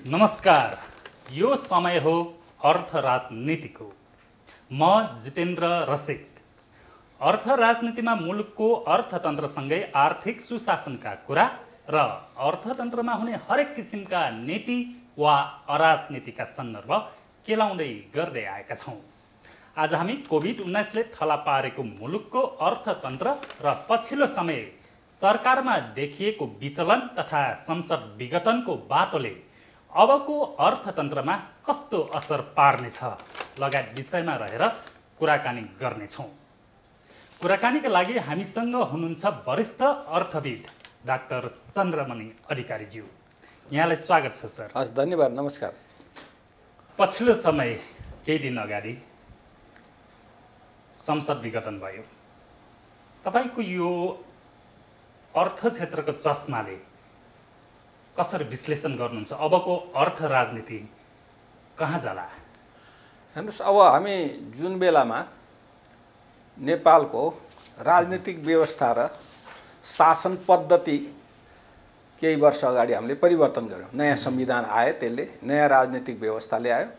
नमस्कार। यो समय हो अर्थ राजनीतिको। म जितेन्द्र रसिक। अर्थ राजनीतिमा मुलुकको अर्थतन्त्रसँगै आर्थिक सुशासनका कुरा र अर्थतन्त्रमा हुने हरेक किसिमका नीति वा अराजनीतिका सन्दर्भ केलाउँदै गर्दै आएका छौँ। आज हामी कोभिड-19ले थला पारेको मुलुकको अर्थतन्त्र र पछिल्लो समय सरकारमा देखिएको विचलन तथा संसद विघटनको बाटोले अबको अर्थतन्त्रमा कस्तो असर पार्नेछ लगायत विषयमा रहेर कुराकानी गर्नेछौँ। कुराकानीका लागि हामीसँग हुनुहुन्छ वरिष्ठ अर्थविद डाक्टर चन्द्रमणि अधिकारीज्यू। यहाँलाई स्वागत छ सर। हस्, धन्यवाद, नमस्कार। पछिल्लो समय केही दिन अगाडि संसद विघटन भयो। तपाईको यो अर्थ क्षेत्रको चस्माले कसरी विश्लेषण गर्नुहुन्छ? अबको अर्थ राजनीति कहाँ जाला? हेर्नुहोस्, अब हामी जुन बेलामा नेपालको राजनीतिक व्यवस्था र शासन पद्धति केही वर्ष अगाडि हामीले परिवर्तन गर्यौँ। नयाँ संविधान आयो, त्यसले नयाँ राजनीतिक व्यवस्था ल्यायो,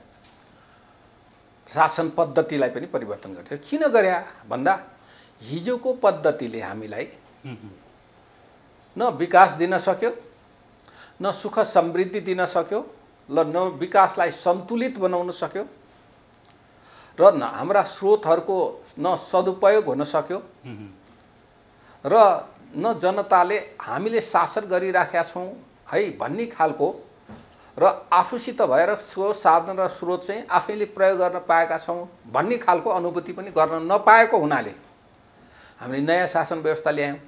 शासन पद्धतिलाई पनि परिवर्तन गर्थ्यो। किन गरे भन्दा हिजोको पद्धतिले हामीलाई न विकास दिन सक्यो, न सुख समृद्धि दिन सक्यो, न विकासलाई सन्तुलित बनाउन सक्यो, र न हाम्रा स्रोतहरूको न सदुपयोग हुन सक्यो, र न जनताले हामीले शासन गरिराखेका छौँ है भन्ने खालको र आफूसित भएर सो साधन र स्रोत चाहिँ आफैले प्रयोग गर्न पाएका छौँ भन्ने खालको अनुभूति पनि गर्न नपाएको हुनाले हामीले नयाँ शासन व्यवस्था ल्यायौँ।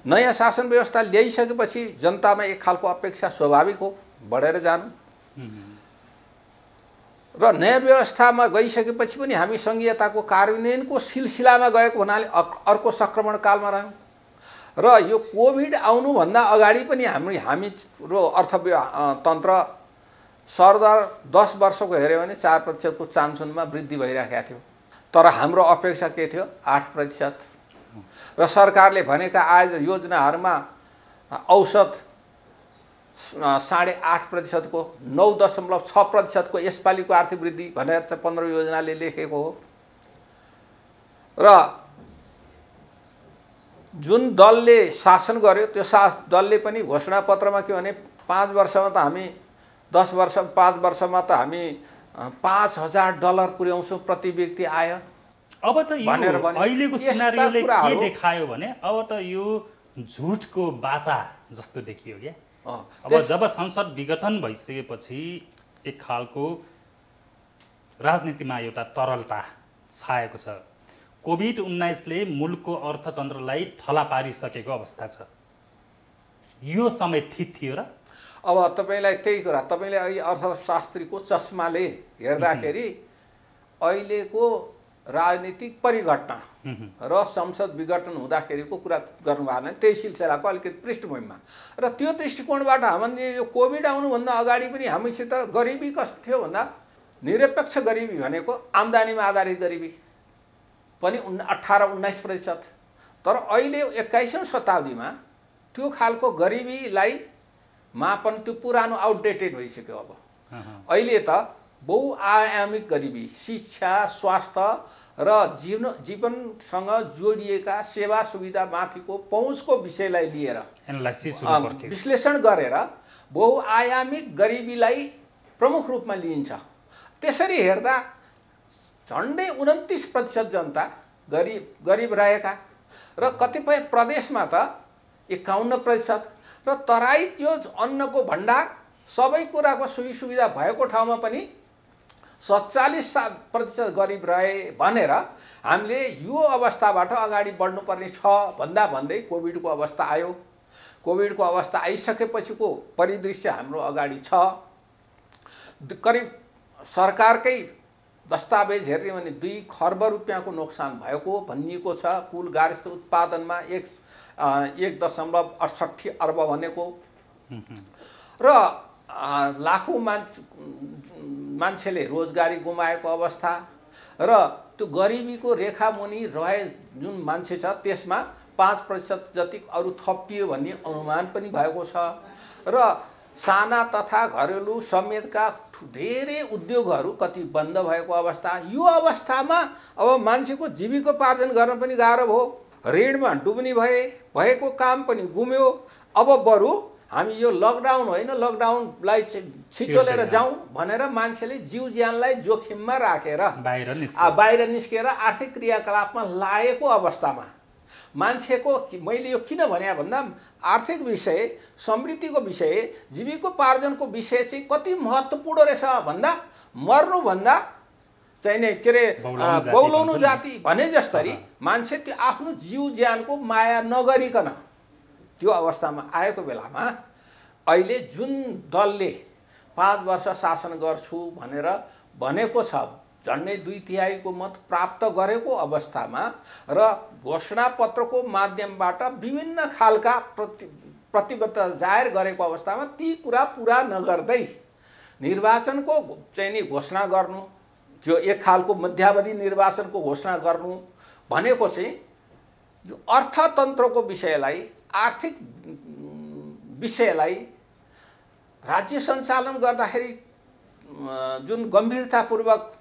नयाँ शासन व्यवस्था ल्याइसकेपछि जनतामा एक खालको अपेक्षा स्वाभाविक हो, बढेर जानु, र नयाँ व्यवस्थामा गइसकेपछि पनि हामी सङ्घीयताको कार्यान्वयनको सिलसिलामा गएको हुनाले अर्को सङ्क्रमण कालमा रह्यौँ। र यो कोभिड आउनुभन्दा अगाडि पनि हाम्रो अर्थतन्त्र सरदर 10 वर्षको हेऱ्यो भने 4% चान्सुनमा वृद्धि भइरहेको थियो। तर हाम्रो अपेक्षा के थियो? 8%। र सरकारले भनेका आय योजनाहरूमा औसत 8.5% को 9.6% को यसपालिको आर्थिक वृद्धि भनेर 15 योजनाले लेखेको हो। र जुन दलले शासन गर्यो त्यो दलले पनि घोषणापत्रमा के भने 5 वर्षमा त हामी 5 वर्षमा त हामी $5,000 पुर्याउँछौँ प्रति व्यक्ति आय। अब त यो अहिलेको सिनारियोले के देखायो भने अब त यो झुटको बाचा जस्तो देखियो क्या। अब जब संसद विघटन भइसकेपछि एक खालको राजनीतिमा एउटा तरलता छाएको छ। कोभिड-19ले मुलुकको अर्थतन्त्रलाई थला पारिसकेको अवस्था छ। यो समय ठिक थियो र? अब तपाईलाई त्यही कुरा, तपाईले अहिले अर्थशास्त्रीको चस्माले हेर्दाखेरि अहिलेको राजनीतिक परिघटना र संसद विघटन हुँदाखेरिको कुरा गर्नुभयो त्यही सिलसिलाको अलिकति पृष्ठभूमिमा, र त्यो दृष्टिकोणबाट हामीले यो कोभिड आउनुभन्दा अगाडि पनि हामीसित गरिबी कस्तो थियो भन्दा निरपेक्ष गरिबी भनेको आम्दानीमा आधारित गरिबी पनि 18-19%। तर अहिले 21औं शताब्दीमा त्यो खालको गरिबीलाई मापन त्यो पुरानो आउटडेटेड भइसक्यो। अब अहिले त बहुआयामिक गरिबी, शिक्षा, स्वास्थ्य र जीवनसँग जोडिएका सेवा सुविधा माथिको पहुँचको विषयलाई लिएर विश्लेषण गरेर बहुआयामिक गरिबीलाई प्रमुख रूपमा लिइन्छ। त्यसरी हेर्दा झन्डै 29% जनता गरिब रहेका र कतिपय प्रदेशमा त 51%, र तराई त्यो अन्नको भण्डार सबै कुराको सुविधा भएको ठाउँमा पनि 47% गरिब रहे भनेर हामीले यो अवस्थाबाट अगाडि बढ्नुपर्ने छ भन्दै कोभिडको अवस्था आयो। कोभिडको अवस्था आइसकेपछिको परिदृश्य हाम्रो अगाडि छ। करिब सरकारकै दस्तावेज हेर्ने भने 2 खर्ब रुपियाँको नोक्सान भएको भनिएको छ। कुल गार्हस्थ्य उत्पादनमा 1.68 अर्ब भनेको, र लाखौँ मान्छेले रोजगारी गुमाएको अवस्था, र त्यो गरिबीको रेखा मुनि रहे जुन मान्छे छ त्यसमा 5% जति अरू थपियो भन्ने अनुमान पनि भएको छ। र साना तथा घरेलु समेतका धेरै उद्योगहरू कति बन्द भएको अवस्था। यो अवस्थामा अब मान्छेको जीविकोपार्जन गर्न पनि गाह्रो भयो, ऋणमा डुब्ने भएको काम पनि गुम्यो। अब बरु हामी यो लकडाउन होइन, लकडाउनलाई छिचोलेर जाउँ भनेर मान्छेले जीव ज्यानलाई जोखिममा राखेर बाहिर निस्केर आर्थिक क्रियाकलापमा लागेको अवस्थामा मान्छेको मैले यो किन भने भन्दा आर्थिक विषय, समृद्धिको विषय, जीविकोपार्जनको विषय चाहिँ कति महत्त्वपूर्ण रहेछ भन्दा मर्नुभन्दा चाहिँ नि के अरे बौलाउनु जाति भने जस्तरी मान्छे त्यो आफ्नो जीव ज्यानको माया नगरिकन त्यो अवस्थामा आएको बेलामा अहिले जुन दलले 5 वर्ष शासन गर्छु भनेर भनेको छ, झन्डै 2/3 मत प्राप्त गरेको अवस्थामा र घोषणापत्रको माध्यमबाट विभिन्न खालका प्रतिबद्धता जाहेर गरेको अवस्थामा ती कुरा पुरा नगर्दै निर्वाचनको चाहिँ नि घोषणा गर्नु, त्यो एक खालको मध्यावधि निर्वाचनको घोषणा गर्नु भनेको चाहिँ यो अर्थतन्त्रको विषयलाई, आर्थिक विषयलाई राज्य सञ्चालन गर्दाखेरि जुन गम्भीरतापूर्वक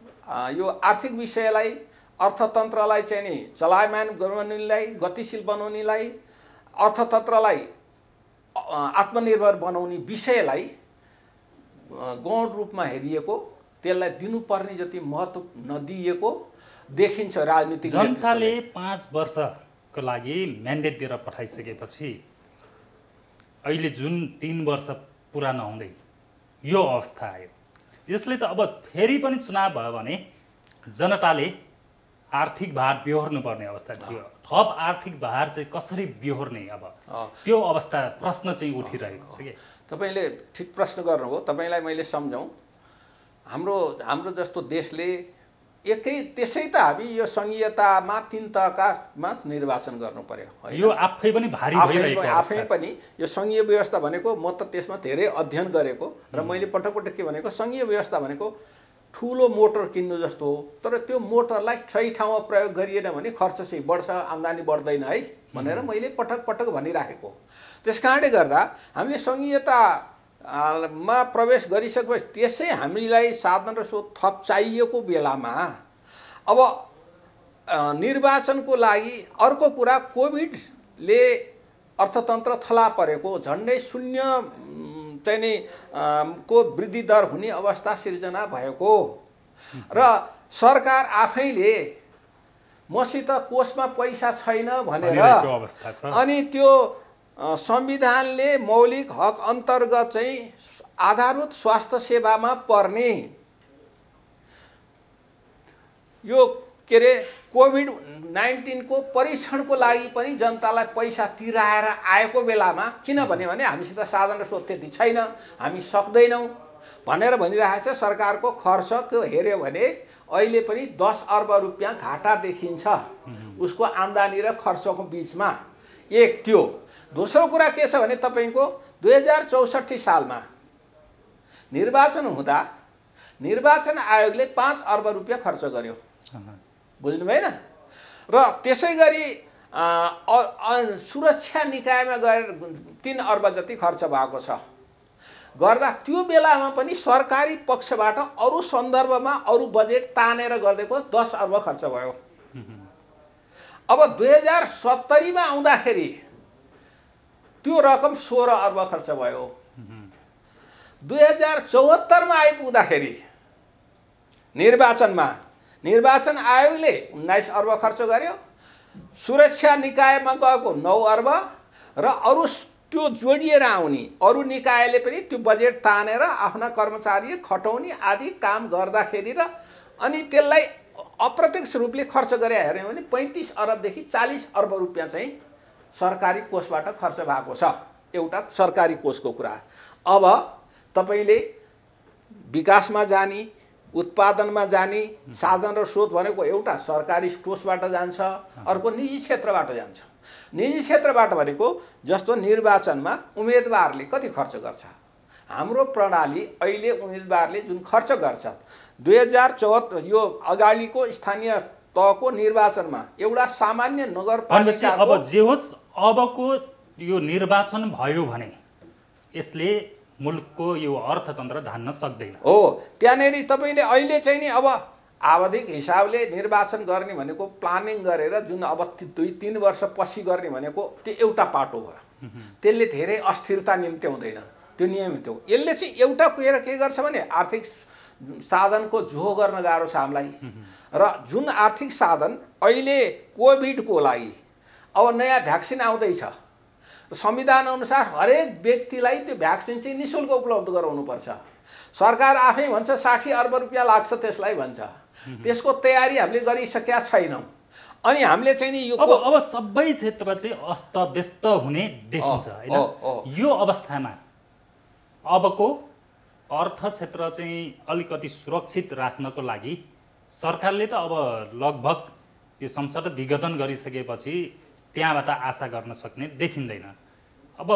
यो आर्थिक विषयलाई, अर्थतन्त्रलाई चाहिँ नि चलायमान बनाउनेलाई, गतिशील बनाउनेलाई, अर्थतन्त्रलाई आत्मनिर्भर बनाउने विषयलाई गौण रूपमा हेरिएको, त्यसलाई दिनुपर्ने जति महत्त्व नदिएको देखिन्छ राजनीतिक जनताले 5 वर्षको लागि म्यान्डेट दिएर पठाइसकेपछि अहिले जुन 3 वर्ष पुरा नहुँदै यो अवस्था आयो। यसले त अब फेरि पनि चुनाव भयो भने जनताले आर्थिक भार बेहोर्नु पर्ने अवस्था थियो। थप आर्थिक भार चाहिँ कसरी बेहोर्ने, अब त्यो अवस्था प्रश्न चाहिँ उठिरहेको छ। के तपाईले ठिक प्रश्न गर्नुभयो। तपाईलाई मैले सम्झाउँ, हाम्रो जस्तो देशले त्यसै त हामी यो संघीयतामा 3 तहकामा निर्वाचन गर्नु पर्यो। यो आफै पनि भारी भइरहेको आफै पनि यो संघीय व्यवस्था भनेको म त त्यसमा धेरै अध्ययन गरेको र मैले पटक पटक के भनेको संघीय व्यवस्था भनेको ठुलो मोटर किन्नु जस्तो हो, तर त्यो मोटरलाई सही ठाउँमा प्रयोग गरिएन भने खर्च चाहिँ बढ्छ, आम्दानी बढ्दैन है भनेर मैले पटक पटक भनिराखेको। त्यसकारणले गर्दा हामीले संघीयतामा प्रवेश गरिसकेपछि त्यसै हामीलाई साधन र स्रोत थप चाहिएको बेलामा अब निर्वाचनको लागि अर्को कुरा कोभिडले अर्थतन्त्र थला परेको, झन्डै 0 चाहिँ नि को वृद्धि दर हुने अवस्था सिर्जना भएको र सरकार आफैले मसित कोषमा पैसा छैन भनेर अनि त्यो संविधानले मौलिक हक अन्तर्गत चाहिँ आधारभूत स्वास्थ्य सेवामा पर्ने यो के अरे कोभिड-19 को परीक्षणको लागि पनि जनतालाई पैसा तिराएर आएको बेलामा किनभने हामीसित साधन र स्रोत त्यति छैन, हामी सक्दैनौँ भनेर भनिरहेको छ। सरकारको खर्चको हेऱ्यो भने अहिले पनि 10 अर्ब रुपियाँ घाटा देखिन्छ उसको आम्दानी र खर्चको बिचमा। एक त्यो। दोस्रो कुरा के छ भने तपाईको 2064 सालमा निर्वाचन हुँदा निर्वाचन आयोगले 5 अर्ब रुपियाँ खर्च गर्यो, बुझ्नु भएन? र त्यसै गरी सुरक्षा निकायमा गएर 3 अर्ब जति खर्च भएको छ। गर्दा त्यो बेलामा पनि सरकारी पक्षबाट अरू सन्दर्भमा अरू बजेट तानेर गर्देको 10 अर्ब खर्च भयो। अब 2070 मा आउँदाखेरि त्यो रकम 16 अर्ब खर्च भयो। 2074 मा आइपुग्दाखेरि निर्वाचन आयोगले 19 अर्ब खर्च गर्यो, सुरक्षा निकायमा गएको 9 अर्ब र अरू त्यो जोडिएर आउने अरू निकायले पनि त्यो बजेट तानेर आफ्ना कर्मचारी खटाउने आदि काम गर्दाखेरि र अनि त्यसलाई अप्रत्यक्ष रूपले खर्च गरे हेर्यो भने 35 अरबदेखि 40 अर्ब रुपियाँ चाहिँ सरकारी कोषबाट खर्च भएको छ। एउटा सरकारी कोषको कुरा। अब तपाईले विकासमा जाने, उत्पादनमा जाने साधन र स्रोत भनेको एउटा सरकारी कोषबाट जान्छ, अर्को निजी क्षेत्रबाट जान्छ। निजी क्षेत्रबाट भनेको जस्तो निर्वाचनमा उम्मेदवारले कति खर्च गर्छ। हाम्रो प्रणाली अहिले उम्मेदवारले जुन खर्च गर्छ 2074 यो अगाडिको स्थानीय तहको निर्वाचनमा एउटा सामान्य नगरपालिकाको अब जे होस् अबको यो निर्वाचन भयो भने यसले मुलुकको यो अर्थतन्त्र धान्न सक्दैन। हो, त्यहाँनेरि तपाईँले अहिले चाहिँ नि अब आवधिक हिसाबले निर्वाचन गर्ने भनेको प्लानिङ गरेर जुन अब 2-3 वर्ष पछि गर्ने भनेको त्यो एउटा पाटो भयो। त्यसले धेरै अस्थिरता निम्त्याउँदैन, त्यो नियमित हो। यसले चाहिँ एउटा कुएर के गर्छ भने आर्थिक साधनको जोह गर्न गाह्रो छ हामीलाई। र जुन आर्थिक साधन अहिले कोभिडको लागि अब नयाँ भ्याक्सिन आउँदैछ, संविधान अनुसार हरेक व्यक्तिलाई त्यो भ्याक्सिन चाहिँ निःशुल्क उपलब्ध गराउनुपर्छ। सरकार आफै भन्छ 60 अर्ब रुपियाँ लाग्छ त्यसलाई भन्छ। त्यसको तयारी हामीले गरिसकेका छैनौँ। अनि हामीले चाहिँ नि यो अब सबै क्षेत्र चाहिँ अस्तव्यस्त हुने देखिन्छ हैन। यो अवस्थामा अबको अर्थ क्षेत्र चाहिँ अलिकति सुरक्षित राख्नको लागि सरकारले त अब लगभग यो संसद विघटन गरिसकेपछि त्यहाँबाट आशा गर्न सक्ने देखिँदैन। अब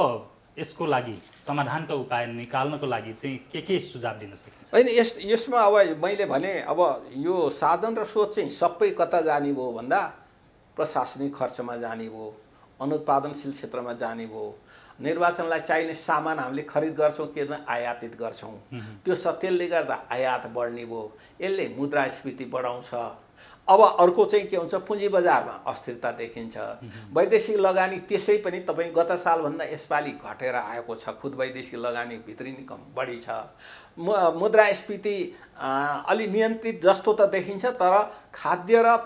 यसको लागि समाधानका उपाय निकाल्नको लागि चाहिँ के सुझाव दिन सकिन्छ? होइन, यसमा अब मैले भने अब यो साधन र स्रोत चाहिँ सबै कता जाने भयो भन्दा प्रशासनिक खर्चमा जाने भयो, अनुत्पादनशील क्षेत्रमा जाने भयो। निर्वाचनलाई चाहिने सामान हामीले खरिद गर्छौँ, केमा आयातित गर्छौँ, त्यो त्यसले गर्दा आयात बढ्ने भयो। यसले मुद्रास्फीति बढाउँछ। अब अर्को चाहिँ के हुन्छ, पुँजी बजारमा अस्थिरता देखिन्छ। वैदेशिक लगानी त्यसै पनि तपाईँ गत सालभन्दा यसपालि घटेर आएको छ। खुद वैदेशिक लगानी भित्री निकम बढी छ। मुद्रास्फीति अलि नियन्त्रित जस्तो त देखिन्छ, तर खाद्य र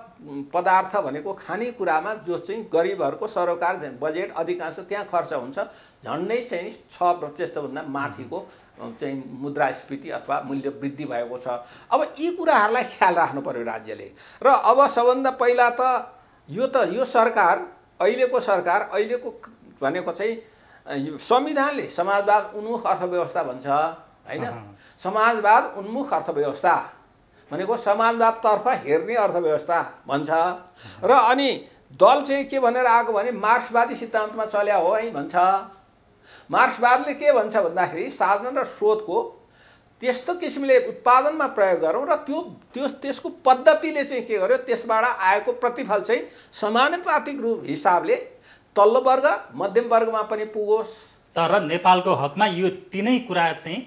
पदार्थ भनेको खानेकुरामा जो चाहिँ गरिबहरूको सरोकार चाहिँ बजेट अधिकांश त्यहाँ खर्च हुन्छ, झन्डै चाहिँ 6% भन्दा माथिको चाहिँ मुद्रास्फीति अथवा मूल्य वृद्धि भएको छ। अब यी कुराहरूलाई ख्याल राख्नु पर्यो राज्यले। र अब सबभन्दा पहिला त यो सरकार अहिलेको भनेको चाहिँ संविधानले समाजवाद उन्मुख अर्थव्यवस्था भन्छ हैन। समाजवाद उन्मुख अर्थव्यवस्था भनेको समाजवादतर्फ हेर्ने अर्थव्यवस्था भन्छ। र अनि दल चाहिँ के भनेर आएको भने मार्क्सवादी सिद्धान्तमा चल्या हो है भन्छ। मार्क्सवादले के भन्छ भन्दाखेरि साधन र स्रोतको त्यस्तो किसिमले उत्पादनमा प्रयोग गरौँ र त्यसको पद्धतिले चाहिँ के गर्यो, त्यसबाट आएको प्रतिफल चाहिँ समानुपातिक रूप हिसाबले तल्लो वर्ग मध्यम वर्गमा पनि पुगोस्। तर नेपालको हकमा यो तीनै कुरा चाहिँ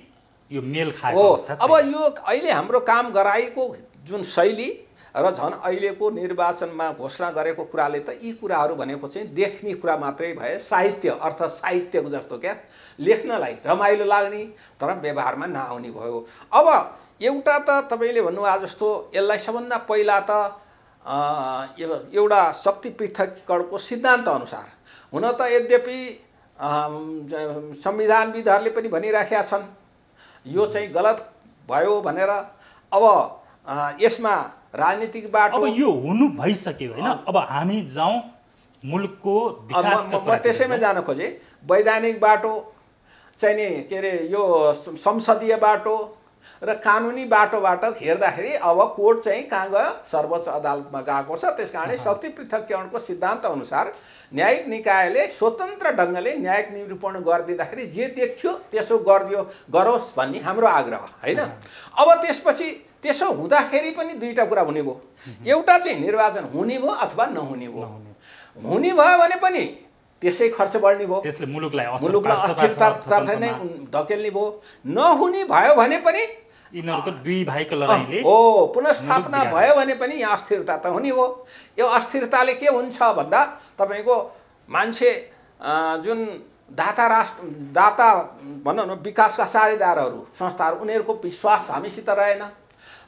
यो मेल खाएको अवस्था छ। अब यो अहिले हाम्रो काम गराएको जुन शैली र झन् अहिलेको निर्वाचनमा घोषणा गरेको कुराले त यी कुराहरू भनेको चाहिँ देख्ने कुरा मात्रै भए, साहित्य अर्थ साहित्यको जस्तो क्या, लेख्नलाई रमाइलो लाग्ने तर व्यवहारमा नआउने भयो। अब एउटा त तपाईँले भन्नुभयो जस्तो यसलाई सबभन्दा पहिला त एउटा शक्ति पृथकीकरणको सिद्धान्त अनुसार हुन त यद्यपि संविधानविदहरूले पनि भनिराखेका छन् यो चाहिँ गलत भयो भनेर। अब यसमा राजनीतिक बाटो अब यो हुनु भइसक्यो हैन। अब हामी जाउँ मुलुकको विकासको म त्यसैमा जान खोजेँ। वैधानिक बाटो चाहिँ नि के अरे यो संसदीय बाटो र कानुनी बाटोबाट हेर्दाखेरि अब कोर्ट चाहिँ कहाँ गयो, सर्वोच्च अदालतमा गएको छ। त्यस कारणले शक्ति पृथकीकरणको सिद्धान्त अनुसार न्यायिक निकायले स्वतन्त्र ढङ्गले न्यायिक निरूपण गरिदिँदाखेरि जे देखियो त्यसो गरोस् भन्ने हाम्रो आग्रह हैन। अब त्यसपछि त्यसो हुँदाखेरि पनि दुईटा कुरा हुने भयो। एउटा चाहिँ निर्वाचन हुने भयो अथवा नहुने भयो। हुने भयो भने पनि त्यसै खर्च बढ्ने भयो, त्यसले मुलुकलाई अस्थिरतातर्फ नै धकेल्ने भयो। नहुने भयो भने पनि यिनीहरूको दुई भाइको लडाइँले पुनर्स्थापना भयो भने पनि यहाँ अस्थिरता त हुने हो। यो अस्थिरताले के हुन्छ भन्दा तपाईँको मान्छे जुन दाता भनौँ न विकासका साझेदारहरू संस्थाहरू उनीहरूको विश्वास हामीसित रहेन,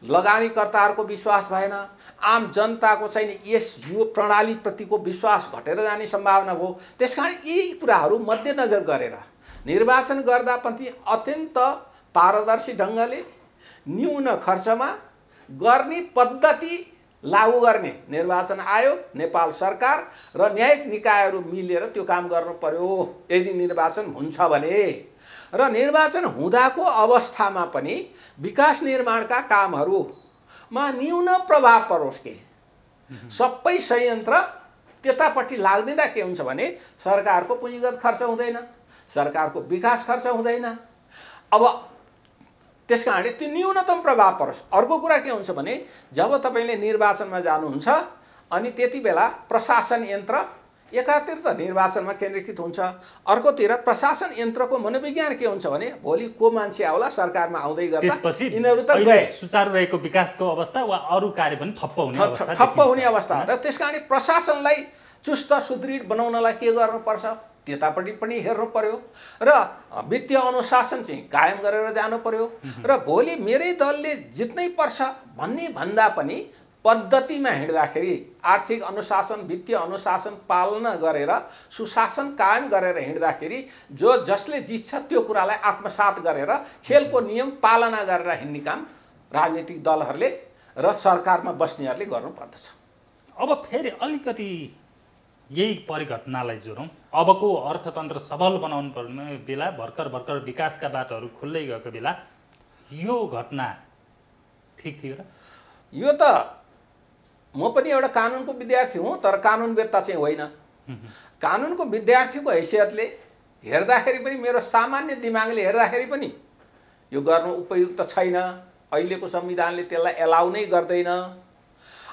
लगानीकर्ताहरूको विश्वास भएन, आम जनताको चाहिँ यो प्रणालीप्रतिको विश्वास घटेर जाने सम्भावना भयो। त्यसकारण यी कुराहरू मध्यनजर गरेर निर्वाचन गर्दा पनि अत्यन्त पारदर्शी ढङ्गले न्यून खर्चमा गर्ने पद्धति लागू गर्ने निर्वाचन आयोग, नेपाल सरकार र न्यायिक निकायहरू मिलेर त्यो काम गर्नु पर्यो यदि निर्वाचन हुन्छ भने। र निर्वाचन हुँदाको अवस्थामा पनि विकास निर्माणका कामहरूमा न्यून प्रभाव परोस् के सबै संयन्त्र त्यतापट्टि लाग्दिँदा के हुन्छ भने सरकारको पुँजीगत खर्च हुँदैन, सरकारको विकास खर्च हुँदैन। अब त्यस कारणले त्यो न्यूनतम प्रभाव परोस्। अर्को कुरा के हुन्छ भने जब तपाईँले निर्वाचनमा जानुहुन्छ अनि त्यति बेला प्रशासन यन्त्र एकातिर त निर्वाचनमा केन्द्रीकृत हुन्छ, अर्कोतिर प्रशासन यन्त्रको मनोविज्ञान के हुन्छ भने भोलि को मान्छे आउला सरकारमा आउँदै गर्दा त्यसपछि यिनीहरू त अहिले गए सुचारू रहेको विकासको अवस्था वा अरू कार्य पनि ठप्प हुने अवस्था ठप्प हुने देखिन्छ। अवस्था र त्यसकारण प्रशासनलाई चुस्त सुदृढ बनाउनलाई के गर्नुपर्छ त्यतापट्टि पनि हेर्नु पर्यो र वित्तीय अनुशासन चाहिँ कायम गरेर जानु पर्यो र भोलि मेरै दलले जित्नै पर्छ भन्ने भन्दा पनि पद्धतिमा हिँड्दाखेरि आर्थिक अनुशासन वित्तीय अनुशासन पालना गरेर सुशासन कायम गरेर हिँड्दाखेरि जसले जित्छ त्यो कुरालाई आत्मसात गरेर खेलको नियम पालना गरेर हिँड्ने काम राजनीतिक दलहरूले र सरकारमा बस्नेहरूले गर्नुपर्दछ। अब फेरि अलिकति यही परिघटनालाई जोडौँ। अबको अर्थतन्त्र सबल बनाउनु पर्ने बेला भर्खर विकासका बाटोहरू खुल्दै गएको बेला यो घटना ठिक थियो र? यो त म पनि एउटा कानुनको विद्यार्थी हुँ तर कानुनवेत्ता चाहिँ होइन। कानुनको विद्यार्थीको हैसियतले हेर्दाखेरि पनि मेरो सामान्य दिमागले हेर्दाखेरि पनि यो गर्नु उपयुक्त छैन। अहिलेको संविधानले त्यसलाई एलाउ नै गर्दैन।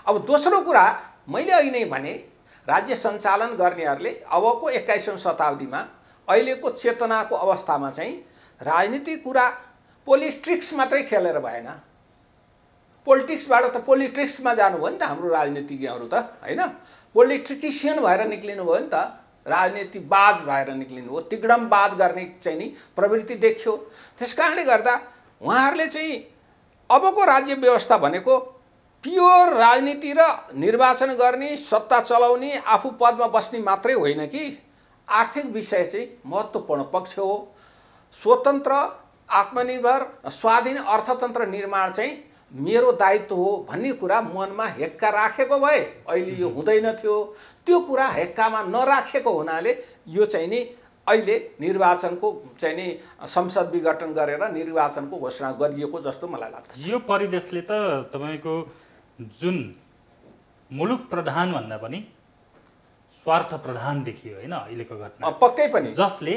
अब दोस्रो कुरा मैले अघि नै भने राज्य सञ्चालन गर्नेहरूले अबको 21औं शताब्दीमा अहिलेको चेतनाको अवस्थामा चाहिँ राजनीतिक कुरा पोलिटिक्स मात्रै खेलेर भएन। पोलिटिक्सबाट त पोलिटिक्समा जानुभयो नि त हाम्रो राजनीतिज्ञहरू त होइन, पोलिटिसियन भएर निक्लिनु भयो नि त, राजनीतिबाज भएर निक्लिनु हो, तिगडमबाज गर्ने चाहिँ नि प्रवृत्ति देखियो। त्यसकारणले गर्दा उहाँहरूले चाहिँ अबको राज्य व्यवस्था भनेको प्योर राजनीति र निर्वाचन गर्ने सत्ता चलाउने आफू पदमा बस्ने मात्रै होइन कि आर्थिक विषय चाहिँ महत्त्वपूर्ण पक्ष हो। स्वतन्त्र आत्मनिर्भर स्वाधीन अर्थतन्त्र निर्माण चाहिँ मेरो दायित्व हो भन्ने कुरा मनमा हेक्का राखेको भए अहिले यो हुँदैन थियो। त्यो कुरा हेक्कामा नराखेको हुनाले यो चाहिँ नि अहिले निर्वाचनको चाहिँ नि संसद विघटन गरेर निर्वाचनको घोषणा गरिएको जस्तो मलाई लाग्छ। यो परिवेशले त तपाईको जुन मुलुक प्रधान भन्दा पनि स्वार्थ प्रधान देखियो होइन अहिलेको घटना, पक्कै पनि, जसले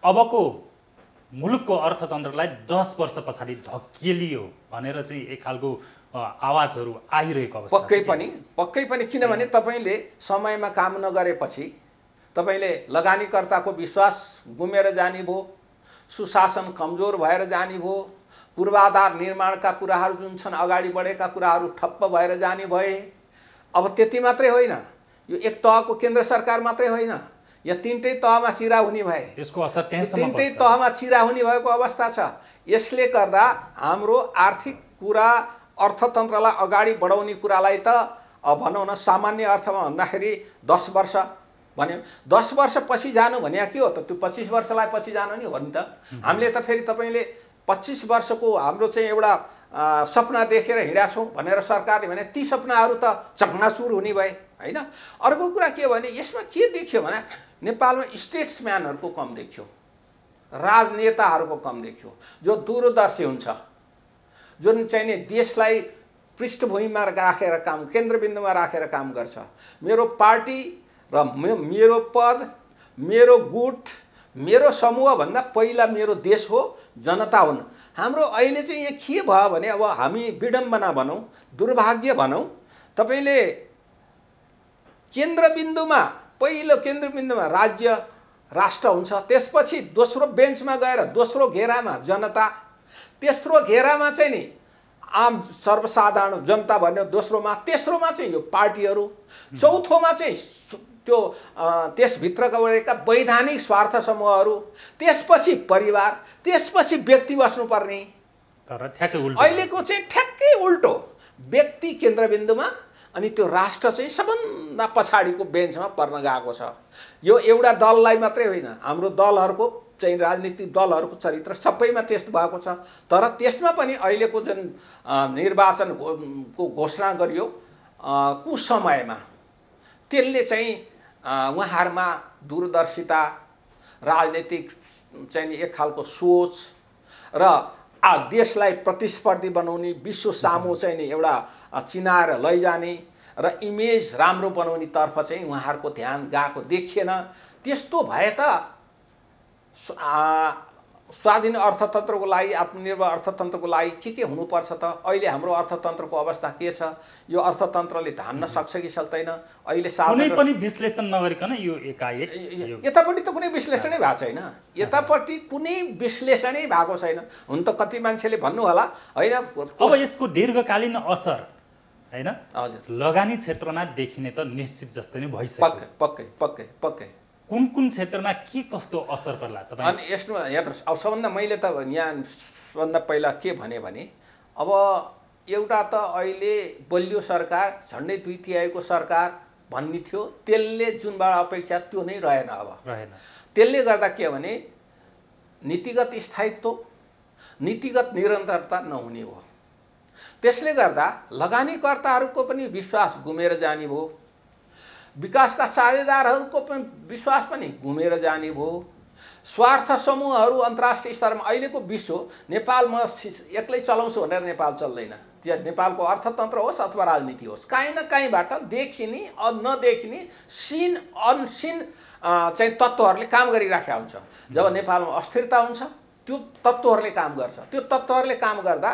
अबको मुलुकको अर्थतन्त्रलाई 10 वर्ष पछाडि धकेलियो भनेर चाहिँ एक खालको आवाजहरू आइरहेको अवस्था। पक्कै पनि किनभने तपाईँले समयमा काम नगरेपछि तपाईँले लगानीकर्ताको विश्वास गुमेर जाने भयो, सुशासन कमजोर भएर जाने भयो, पूर्वाधार निर्माणका कुराहरू जुन छन् अगाडि बढेका कुराहरू ठप्प भएर जाने भए। अब त्यति मात्रै होइन, यो एक तहको केन्द्र सरकार मात्रै होइन, या तीनटै तहमा चिरा हुने भए, यसको असर त्यहाँसम्म तीनटै तहमा चिरा हुने भएको अवस्था छ। यसले गर्दा हाम्रो आर्थिक कुरा अर्थतन्त्रलाई अगाडि बढाउने कुरालाई त भनौँ न सामान्य अर्थमा भन्दाखेरि 10 वर्ष भन्यो, 10 वर्ष पछि जानु भने के हो त, त्यो 25 वर्षलाई पछि जानु नि हो नि त। हामीले त फेरि तपाईँले 25 वर्षको हाम्रो चाहिँ एउटा सपना देखेर हिँडेका छौँ भनेर सरकारले भने ती सपनाहरू त चकनाचुर हुने भए होइन। अर्को कुरा के भने यसमा के देखियो भने नेपालमा स्टेट्सम्यानहरूको कम देखियो, राजनेताहरूको कम देखियो, जो दूरदर्शी हुन्छ, जुन चाहिँ नि देशलाई पृष्ठभूमिमा राखेर काम, केन्द्रबिन्दुमा राखेर काम गर्छ। मेरो पार्टी र मेरो पद, मेरो गुट, मेरो समूहभन्दा पहिला मेरो देश हो, जनता हुन्। हाम्रो अहिले चाहिँ यहाँ के भयो भने अब हामी विडम्बना भनौँ, दुर्भाग्य भनौँ, तपाईँले केन्द्रबिन्दुमा पहिलो केन्द्रबिन्दुमा राज्य राष्ट्र हुन्छ, त्यसपछि दोस्रो बेन्चमा गएर दोस्रो घेरामा जनता, तेस्रो घेरामा चाहिँ नि आम सर्वसाधारण जनता भन्यो दोस्रोमा, तेस्रोमा चाहिँ यो पार्टीहरू, चौथोमा चाहिँ त्यो त्यसभित्रका रहेका वैधानिक स्वार्थ समूहहरू, त्यसपछि परिवार, त्यसपछि व्यक्ति बस्नुपर्ने। तर ठ्याक्कै उल्टो अहिलेको चाहिँ ठ्याक्कै उल्टो, व्यक्ति केन्द्रबिन्दुमा अनि त्यो राष्ट्र चाहिँ सबभन्दा पछाडिको बेन्चमा पर्न गएको छ। यो एउटा दललाई मात्रै होइन, हाम्रो दलहरूको चाहिँ राजनीतिक दलहरूको चरित्र सबैमा त्यस्तो भएको छ। तर त्यसमा पनि अहिलेको जुन निर्वाचनको घोषणा गरियो कुसमयमा, त्यसले चाहिँ उहाँहरूमा दूरदर्शिता, राजनीतिक चाहिँ एक खालको सोच र देशलाई प्रतिस्पर्धी बनाउने, विश्व सामु चाहिँ नि एउटा चिनाएर लैजाने र इमेज राम्रो बनाउने तर्फ चाहिँ उहाँहरूको ध्यान गएको देखिएन। त्यस्तो भए त स्वाधीन अर्थतन्त्रको लागि आत्मनिर्भर अर्थतन्त्रको लागि के हुनुपर्छ त? अहिले हाम्रो अर्थतन्त्रको अवस्था के छ? यो अर्थतन्त्रले धान्न सक्छ कि सक्दैन? अहिले कुनै पनि विश्लेषण नगरिकन यो एकाएक यतापट्टि त कुनै विश्लेषणै भएको छैन। यतापट्टि कुनै विश्लेषणै भएको छैन। हुन त कति मान्छेले भन्नु होला होइन अब यसको दीर्घकालीन असर हैन हजुर लगानी क्षेत्रमा देखिने त निश्चित जस्तै नै भइसक्यो। पक्कै पक्कै पक्कै पक्कै कुन कुन क्षेत्रमा के कस्तो असर पर्ला तपाईँ? अनि यसमा हेर्नुहोस्, अब सबभन्दा मैले त यहाँ सबभन्दा पहिला के भने अब एउटा त अहिले बलियो सरकार, झन्डै 2/3 सरकार भन्ने थियो, त्यसले जुनबाट अपेक्षा त्यो नै रहेन। अब रहेन। त्यसले गर्दा के भने नीतिगत स्थायित्व, नीतिगत निरन्तरता नहुने हो। त्यसले गर्दा लगानीकर्ताहरूको पनि विश्वास गुमेर जाने भयो, विकासका साझेदारहरूको पनि विश्वास पनि गुमेर जाने भयो। स्वार्थ समूहहरू अन्तर्राष्ट्रिय स्तरमा अहिलेको विश्व नेपाल म एक्लै चलाउँछु भनेर नेपाल चल्दैन। त्यो नेपालको अर्थतन्त्र होस् अथवा राजनीति होस्, काहीँ न काहीँबाट देखिने नदेखिने सिन अनसिन चाहिँ तत्त्वहरूले काम गरिराखेका हुन्छ। जब नेपालमा अस्थिरता हुन्छ त्यो तत्त्वहरूले काम गर्छ। त्यो तत्त्वहरूले काम गर्दा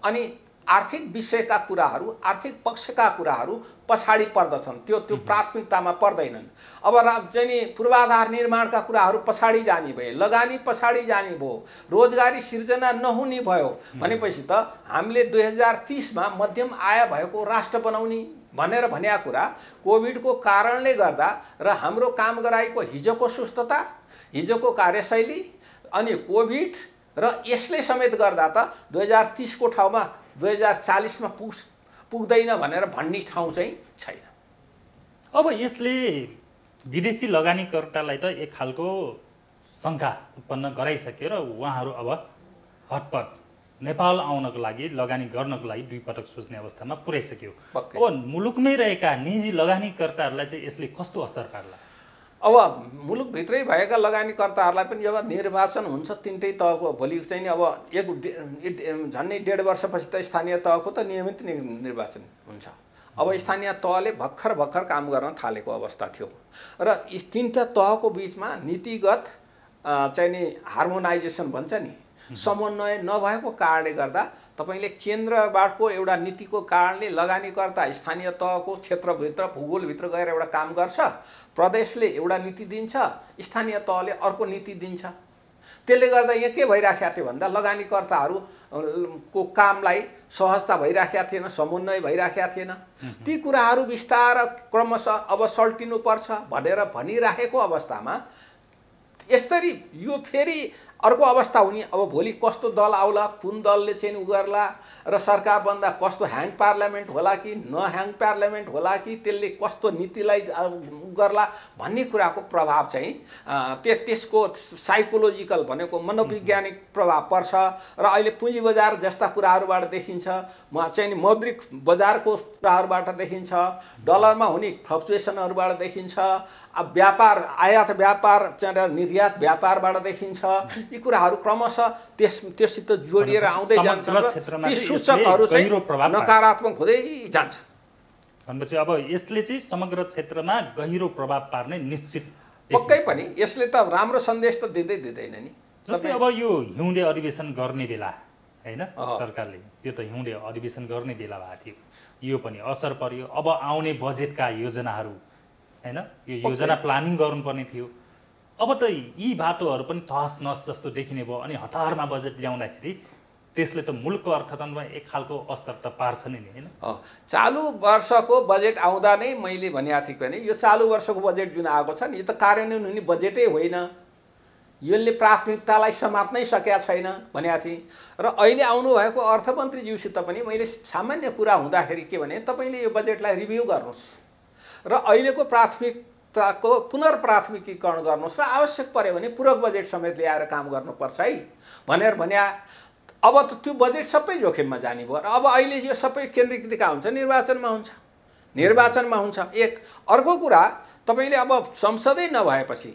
अनि आर्थिक विषयका कुराहरू, आर्थिक पक्षका कुराहरू पछाडि पर्दछन्, त्यो प्राथमिकतामा पर्दैनन्। अब चाहिँ नि पूर्वाधार निर्माणका कुराहरू पछाडि जाने भए, लगानी पछाडि जाने भयो, रोजगारी सिर्जना नहुने भयो भनेपछि त हामीले 2030मा मध्यम आय भएको राष्ट्र बनाउने भनेर भनेका कुरा कोभिडको कारणले गर्दा र हाम्रो काम गराएको हिजोको सुस्तता, हिजोको कार्यशैली अनि कोभिड र यसले समेत गर्दा त 2030को ठाउँमा 2040मा पुग्दैन भनेर भन्ने ठाउँ चाहिँ छैन। अब यसले विदेशी लगानीकर्तालाई त एक खालको शङ्का उत्पन्न गराइसक्यो र उहाँहरू अब हटपट नेपाल आउनको लागि, लगानी गर्नको लागि 2 पटक सोच्ने अवस्थामा पुर्याइसक्यो। अब मुलुकमै रहेका निजी लगानीकर्ताहरूलाई चाहिँ यसले कस्तो असर पार्ला? अब मुलुकभित्रै भएका लगानीकर्ताहरूलाई पनि जब निर्वाचन हुन्छ तिनटै तहको, भोलि चाहिँ अब झन्डै 1.5 वर्षपछि त स्थानीय तहको त नियमित निर्वाचन हुन्छ। अब स्थानीय तहले भर्खर काम गर्न थालेको अवस्था थियो र यी तीनटा तहको बिचमा नीतिगत चाहिँ नि हार्मोनाइजेसन भन्छ नि, समन्वय नभएको कारणले गर्दा तपाईले केन्द्रबाटको एउटा नीतिको कारणले लगानीकर्ता स्थानीय तहको क्षेत्रभित्र भूगोलभित्र गएर एउटा काम गर्छ, प्रदेशले एउटा नीति दिन्छ, स्थानीय तहले अर्को नीति दिन्छ। त्यसले गर्दा यहाँ के भइराखेको थियो भन्दा लगानीकर्ताहरूको कामलाई सहजता भइराखेको थिएन, समन्वय भइराखेको थिएन। ती कुराहरू बिस्तार क्रमशः अब सल्टिनुपर्छ भनेर भनिराखेको अवस्थामा यसरी यो फेरि अर्को अवस्था हुने। अब भोलि कस्तो दल आउला, कुन दलले चाहिँ उ गर्ला र सरकार बन्दा कस्तो ह्याङ पार्लियामेन्ट होला कि नह्याङ पार्लियामेन्ट होला कि त्यसले कस्तो नीतिलाई गर्ला भन्ने कुराको प्रभाव चाहिँ त्यसको साइकोलोजिकल भनेको मनोवैज्ञानिक प्रभाव पर्छ। र अहिले पुँजी बजार जस्ता कुराहरूबाट देखिन्छ, चाहिँ मौद्रिक बजारको कुराहरूबाट देखिन्छ, डलरमा हुने फ्लक्चुएसनहरूबाट देखिन्छ, अब व्यापार आयात व्यापार निर्यात व्यापारबाट देखिन्छ। यी कुराहरू क्रमशः त्यससित जोडिएर आउँदै जान्छ र ती सूचकहरू चाहिँ नकारात्मक हुँदै जान्छ। भनेपछि अब यसले चाहिँ समग्र क्षेत्रमा गहिरो प्रभाव पार्ने निश्चित पक्कै पनि। यसले त राम्रो सन्देश त दिँदैन नि। जस्तै अब यो हिउँदे अधिवेशन गर्ने बेला हैन, सरकारले यो त हिउँदे अधिवेशन गर्ने बेला भएको थियो, यो पनि असर पर्यो। अब आउने बजेटका योजनाहरू हैन, यो योजना प्लानिङ गर्नुपर्ने थियो। अब त यी बाटोहरू पनि तहस नहस जस्तो देखिने भयो। अनि हतारमा बजेट ल्याउँदाखेरि त्यसले त मुलुकको अर्थतन्त्रमा एक खालको असर त पार्छ नि हैन। चालु वर्षको बजेट आउँदा नै मैले भनेको थिएँ भने यो चालु वर्षको बजेट जुन आएको छ नि, यो त कार्यान्वयन हुने बजेटै होइन, यसले प्राथमिकतालाई समात्नै सकेका छैन भनेको थिएँ। र अहिले आउनुभएको अर्थमन्त्रीज्यूसित पनि मैले सामान्य कुरा हुँदाखेरि के भने, तपाईँले यो बजेटलाई रिभ्यू गर्नुहोस् र अहिलेको प्राथमिकताको पुनर्प्राथमिकीकरण गर्नुहोस् र आवश्यक पर्यो भने पूरक बजेट समेत ल्याएर काम गर्नुपर्छ है भनेर भन्या। अब त त्यो बजेट सबै जोखिममा जाने भयो र अब अहिले यो सबै केन्द्रीकृत कहाँ हुन्छ, निर्वाचनमा हुन्छ। एक अर्को कुरा, तपाईँले अब संसदै नभएपछि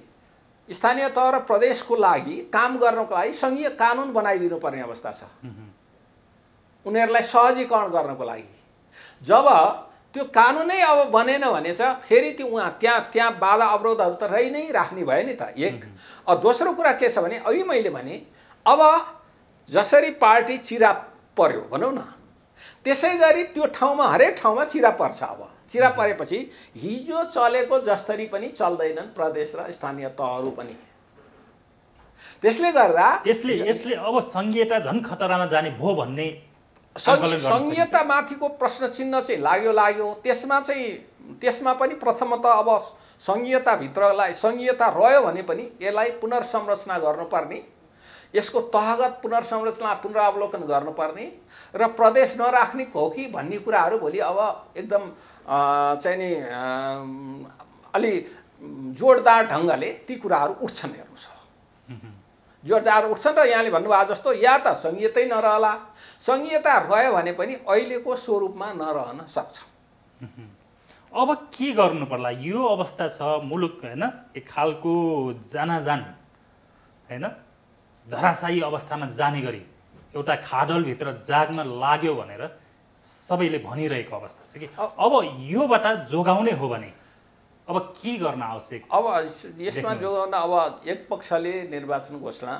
स्थानीय तह र प्रदेशको लागि काम गर्नको लागि सङ्घीय कानुन बनाइदिनु पर्ने अवस्था छ उनीहरूलाई सहजीकरण गर्नको लागि। जब त्यो कानुनै अब बनेन भने चाहिँ फेरि त्यो त्यहाँ बाधा अवरोधहरू त रहि नै राख्ने भयो नि त एक। दोस्रो कुरा के छ भने, अहिले मैले भने अब जसरी पार्टी चिरा पर्यो भनौँ न, त्यसै गरी त्यो ठाउँमा हरेक ठाउँमा चिरा पर्छ। अब चिरा परेपछि हिजो चलेको जसरी पनि चल्दैनन् प्रदेश र स्थानीय तहहरू पनि। त्यसले गर्दा यसले अब संघीयता झन् खतरामा जाने भो भन्ने संघीयतामाथिको प्रश्न चिन्ह चाहिँ लाग्यो। त्यसमा पनि प्रथमतः अब संघीयता रह्यो भने पनि यसलाई पुनर्संरचना गर्नुपर्ने, यसको तहगत पुनर्संरचना पुनरावलोकन गर्नुपर्ने र प्रदेश नराख्ने हो कि भन्ने कुराहरू भोलि अब एकदम चाहिँ नि अलि जोडदार ढङ्गले ती कुराहरू उठ्छन्। हेर्नुहोस्, जोडदार उठ्छन् र यहाँले भन्नुभयो जस्तो या त संघीयतै नरहला, संघीयता रह्यो भने पनि अहिलेको स्वरूपमा नरहन सक्छ। अब के गर्नु पर्ला? यो अवस्था छ मुलुक हैन, एक खालको जानाजान हैन धराशायी अवस्थामा जाने गरी एउटा खाडलभित्र जाग्न लाग्यो भनेर सबैले भनिरहेको अवस्था छ कि अब योबाट जोगाउने हो भने अब के गर्न आवश्यक? अब यसमा जोगाउन अब एक पक्षले निर्वाचन घोषणा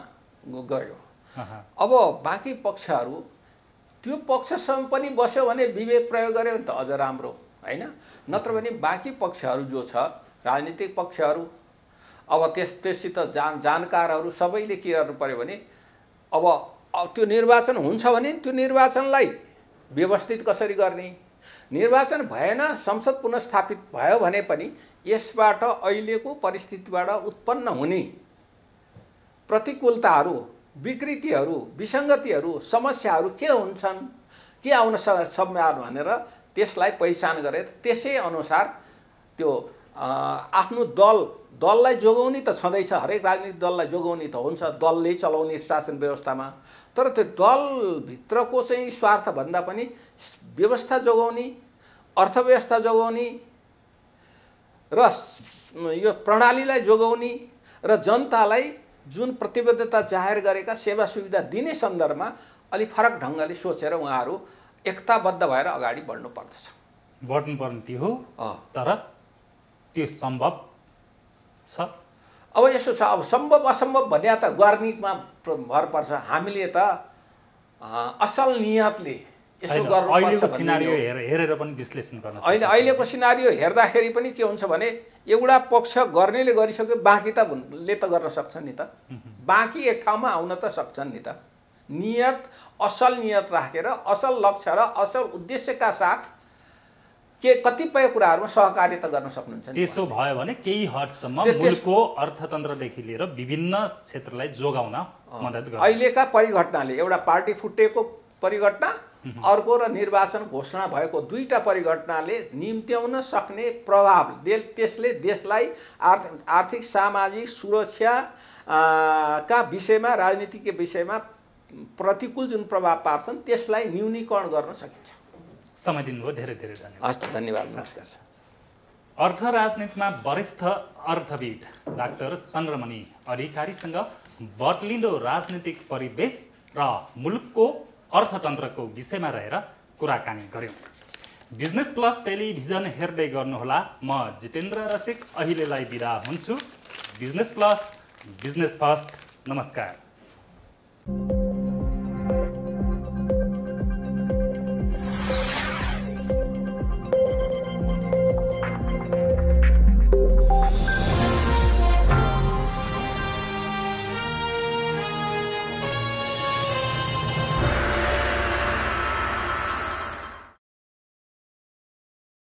गर्यो, अब बाँकी पक्षहरू त्यो पक्षसँग पनि बस्यो भने विवेक प्रयोग गर्यो भने त अझ राम्रो हैन। नत्र भने बाँकी पक्षहरू जो छ राजनीतिक पक्षहरू अब त्यससित जानकारहरू सबैले के गर्नु पर्यो भने अब त्यो निर्वाचन हुन्छ भने त्यो निर्वाचनलाई व्यवस्थित कसरी गर्ने, निर्वाचन भएन संसद पुनर्स्थापित भयो भने पनि यसबाट अहिलेको परिस्थितिबाट उत्पन्न हुने प्रतिकूलताहरू, विकृतिहरू, विसङ्गतिहरू, समस्याहरू के हुन्छन्, के आउन सक्छन् भनेर त्यसलाई पहिचान गरे त्यसै अनुसार त्यो आफ्नो दललाई जोगाउने त छँदैछ, हरेक राजनीतिक दललाई जोगाउने त हुन्छ, दलले चलाउने शासन व्यवस्थामा। तर त्यो दलभित्रको चाहिँ स्वार्थभन्दा पनि व्यवस्था जोगाउने, अर्थव्यवस्था जोगाउने र यो प्रणालीलाई जोगाउने र जनतालाई जुन प्रतिबद्धता जाहेर गरेका सेवा सुविधा दिने सन्दर्भमा अलि फरक ढङ्गले सोचेर उहाँहरू एकताबद्ध भएर अगाडि बढ्नु पर्दछ। बढ्नुपर्ने हो, तर त्यो सम्भव छ? अब यसो छ, अब सम्भव असम्भव भन्ने त गर्नेमा भर पर्छ। हामीले त असल नियतले यसो गर्नुपर्छ सिनारियो हेरेर पनि विश्लेषण गर्न सक्छ। अहिलेको सिनारियो हेर्दाखेरि पनि के हुन्छ भने एउटा पक्ष गर्नेले गरिसक्यो, बाँकी त ले त गर्न सक्छन् नि त, बाँकी एक ठाउँमा आउन त सक्छन् नि त। नियत असल नियत राखेर असल लक्ष्य र असल उद्देश्यका साथ के कतिपय कुराहरूमा सहकार्य त गर्न सक्नुहुन्छ। त्यसो भयो भने केही हदसम्म मुलुकको अर्थतन्त्रदेखि लिएर विभिन्न क्षेत्रलाई जोगाउन मद्दत गर्छ। अहिलेका परिघटनाले एउटा पार्टी फुटेको परिघटना, अर्को र निर्वाचन घोषणा भएको दुईटा परिघटनाले निम्त्याउन सक्ने प्रभाव त्यसले देशलाई आर्थिक सामाजिक सुरक्षा का विषयमा, राजनीतिक विषयमा प्रतिकूल जुन प्रभाव पार्छन् त्यसलाई न्यूनीकरण गर्न सकिन्छ। समय दिनुभयो, धेरै धेरै धन्यवाद। हस्, धन्यवाद, नमस्कार। अर्थ राजनीतिमा वरिष्ठ अर्थविद डाक्टर चन्द्रमणि अधिकारीसँग बदलिँदो राजनीतिक परिवेश र मुलुकको अर्थतन्त्रको विषयमा रहेर कुराकानी गर्यौँ। बिजनेस प्लस टेलिभिजन हेर्दै गर्नुहोला। म जितेन्द्र रसिक अहिलेलाई बिदा हुन्छु। Business plus, business first. नमस्कार।